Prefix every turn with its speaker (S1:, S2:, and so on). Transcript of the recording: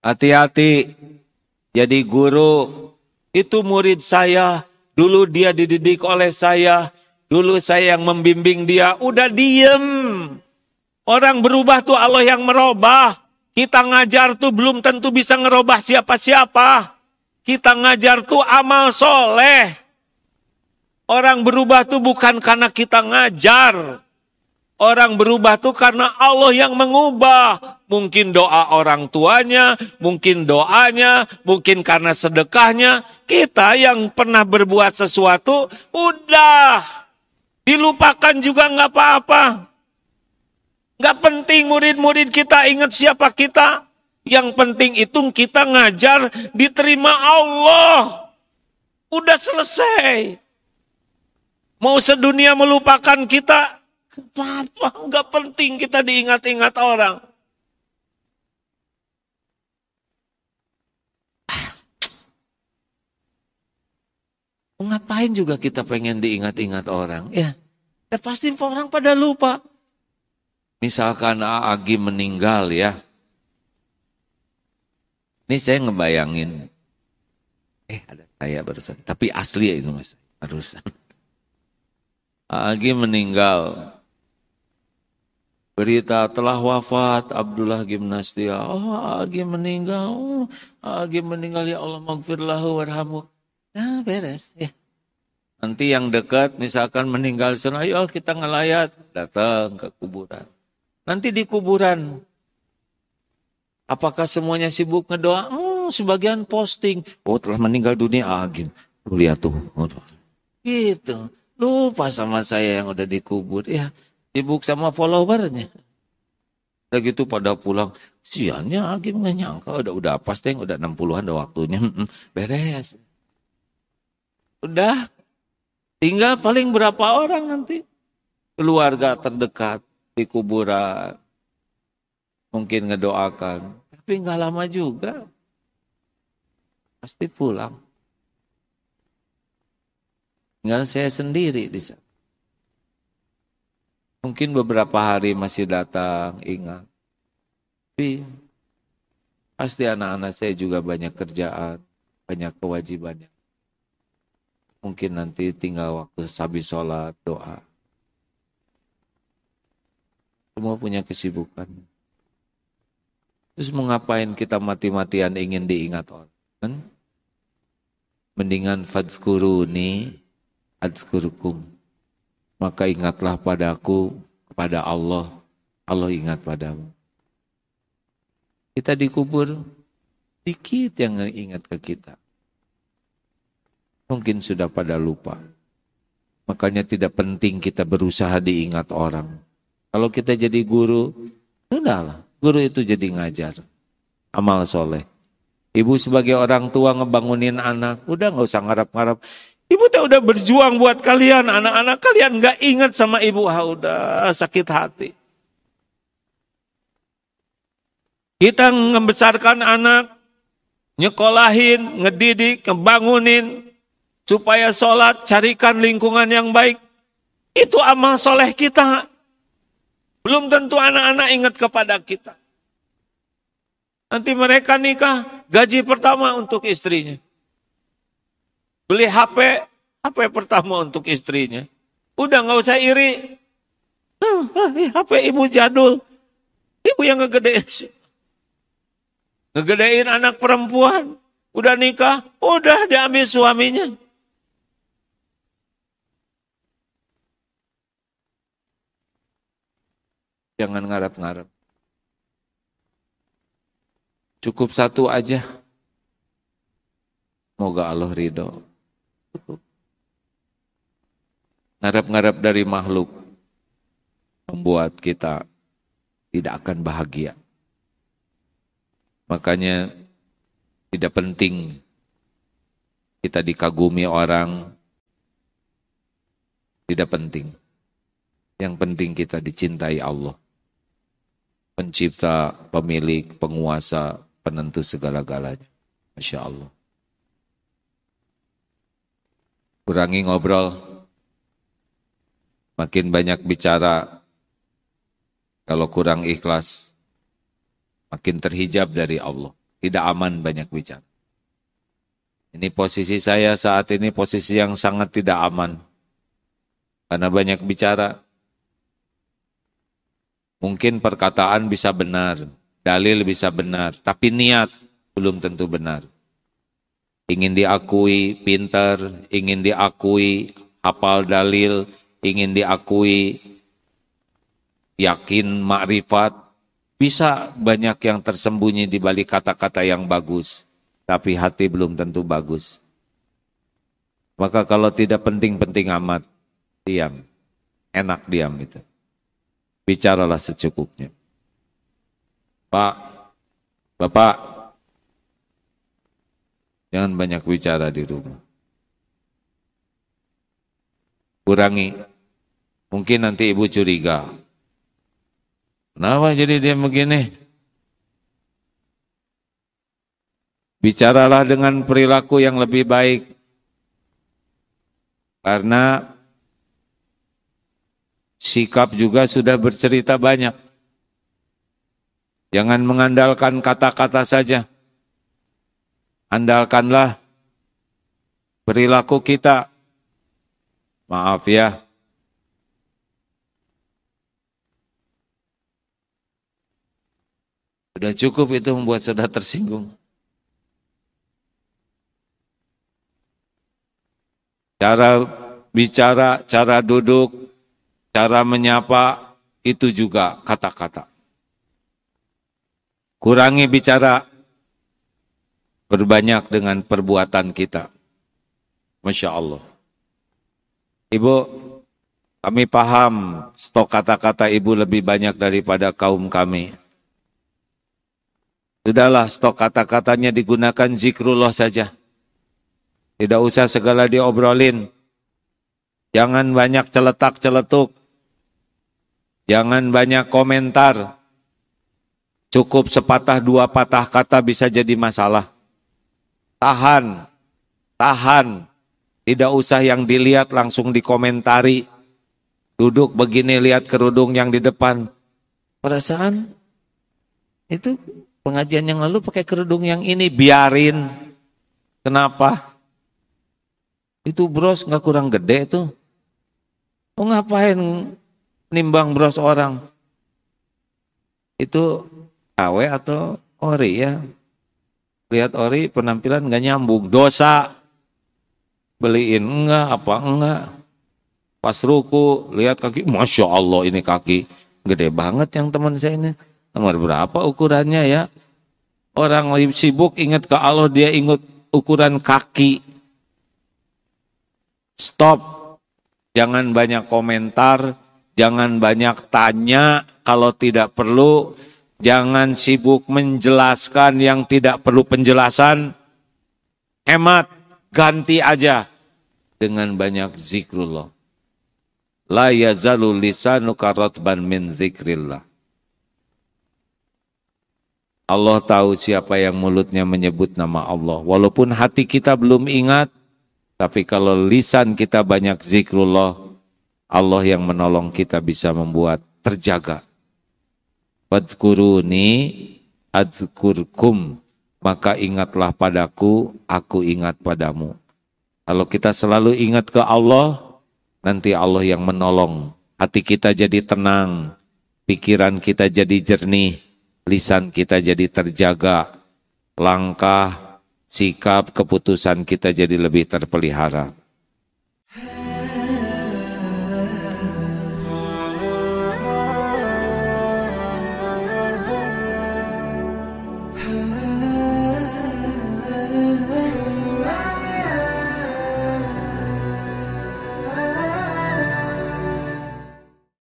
S1: Hati-hati jadi guru. Itu murid saya, dulu dia dididik oleh saya, dulu saya yang membimbing dia. Udah diem. Orang berubah tuh Allah yang merubah. Kita ngajar tuh belum tentu bisa ngerubah siapa-siapa. Kita ngajar tuh amal soleh. Orang berubah tuh bukan karena kita ngajar. Orang berubah tuh karena Allah yang mengubah. Mungkin doa orang tuanya, mungkin doanya, mungkin karena sedekahnya. Kita yang pernah berbuat sesuatu, udah. Dilupakan juga nggak apa-apa. Nggak penting murid-murid kita ingat siapa kita. Yang penting itu kita ngajar diterima Allah. Udah selesai. Mau sedunia melupakan kita, apa? Nggak penting kita diingat-ingat orang. Ngapain juga kita pengen diingat-ingat orang? Ya pasti orang pada lupa. Misalkan Agi meninggal ya. Ini saya ngebayangin. Ada saya barusan. Tapi asli ya itu mas. Barusan. Agi meninggal. Berita telah wafat Abdullah Gimnastia. Agi meninggal. Agi meninggal, ya Allah maghfirlahu warhamu. Nah beres ya. Nanti yang dekat misalkan meninggal sana, ayo kita ngelayat. Datang ke kuburan. Nanti di kuburan. Apakah semuanya sibuk ngedoa? Sebagian posting. Telah meninggal dunia Agi. Lihat tuh. Gitu. Lupa sama saya yang udah dikubur. Ya, sibuk sama followernya. Udah gitu pada pulang. Siannya Agi nggak nyangka. Udah pas deh, udah 60-an udah waktunya. Beres. Udah. Tinggal paling berapa orang nanti. Keluarga terdekat di kuburan. Mungkin ngedoakan. Tapi nggak lama juga. Pasti pulang. Tinggal saya sendiri di sana. Mungkin beberapa hari masih datang, ingat. Tapi pasti anak-anak saya juga banyak kerjaan, banyak kewajibannya. Mungkin nanti tinggal waktu habis sholat, doa. Semua punya kesibukan. Terus mau ngapain kita mati-matian ingin diingat orang? Mendingan fadzkuruni adzkurukum. Maka ingatlah padaku, kepada Allah. Allah ingat padamu. Kita dikubur, dikit yang ingat ke kita. Mungkin sudah pada lupa. Makanya tidak penting kita berusaha diingat orang. Kalau kita jadi guru, sudahlah. Guru itu jadi ngajar. Amal soleh. Ibu sebagai orang tua ngebangunin anak, udah gak usah ngarap-ngarap. Ibu tuh udah berjuang buat kalian, anak-anak kalian gak ingat sama ibu, udah sakit hati. Kita membesarkan anak, nyekolahin, ngedidik, ngebangunin, supaya sholat, carikan lingkungan yang baik. Itu amal soleh kita. Belum tentu anak-anak ingat kepada kita. Nanti mereka nikah, gaji pertama untuk istrinya. Beli HP pertama untuk istrinya. Udah gak usah iri. HP ibu jadul. Ibu yang ngegedein anak perempuan. Udah nikah, udah diambil suaminya. Jangan ngarap-ngarap. Cukup satu aja. Semoga Allah ridho. Ngarap-ngarap dari makhluk membuat kita tidak akan bahagia. Makanya tidak penting kita dikagumi orang. Tidak penting. Yang penting kita dicintai Allah. Pencipta, pemilik, penguasa, penentu segala-galanya. Masya Allah. Kurangi ngobrol, makin banyak bicara, kalau kurang ikhlas, makin terhijab dari Allah. tidak aman banyak bicara. Ini posisi saya saat ini posisi yang sangat tidak aman. Karena banyak bicara. Mungkin perkataan bisa benar, dalil bisa benar, tapi niat belum tentu benar. Ingin diakui pintar, ingin diakui hafal dalil, ingin diakui yakin makrifat, bisa banyak yang tersembunyi di balik kata-kata yang bagus, tapi hati belum tentu bagus. Maka kalau tidak penting-penting amat, diam. Enak diam itu. Bicaralah secukupnya. Pak, Bapak, jangan banyak bicara di rumah. Kurangi. Mungkin nanti ibu curiga. Kenapa jadi dia begini? Bicaralah dengan perilaku yang lebih baik. Karena sikap juga sudah bercerita banyak. Jangan mengandalkan kata-kata saja. Andalkanlah perilaku kita. Maaf ya. Sudah cukup itu membuat saudara tersinggung. Cara bicara, cara duduk, cara menyapa, itu juga kata-kata. Kurangi bicara, berbanyak dengan perbuatan kita. Masya Allah. Ibu, kami paham stok kata-kata ibu lebih banyak daripada kaum kami. Sudahlah, stok kata-katanya digunakan zikrullah saja. Tidak usah segala diobrolin. Jangan banyak celetak-celetuk. Jangan banyak komentar. Cukup sepatah dua patah kata bisa jadi masalah. Tahan. Tahan. Tidak usah yang dilihat langsung dikomentari. Duduk begini lihat kerudung yang di depan. Perasaan itu pengajian yang lalu pakai kerudung yang ini, biarin. Kenapa? Itu bros nggak kurang gede tuh. Mau ngapain nimbang bros orang? Itu KW atau ori ya? Lihat ori penampilan nggak nyambung, dosa. Beliin enggak, apa enggak. Pas ruku, lihat kaki, Masya Allah ini kaki. Gede banget yang teman saya ini. Nomor berapa ukurannya ya? Orang lagi sibuk ingat ke Allah, dia ingat ukuran kaki. Stop. Jangan banyak komentar, jangan banyak tanya kalau tidak perlu. Jangan sibuk menjelaskan yang tidak perlu penjelasan. Hemat, ganti aja dengan banyak zikrullah. La yazalu lisanuka ratban min zikrillah. Allah tahu siapa yang mulutnya menyebut nama Allah. Walaupun hati kita belum ingat, tapi kalau lisan kita banyak zikrullah, Allah yang menolong kita bisa membuat terjaga. Wadkuruni adzkurkum, maka ingatlah padaku, aku ingat padamu. Kalau kita selalu ingat ke Allah, nanti Allah yang menolong. Hati kita jadi tenang, pikiran kita jadi jernih, lisan kita jadi terjaga, langkah, sikap, keputusan kita jadi lebih terpelihara.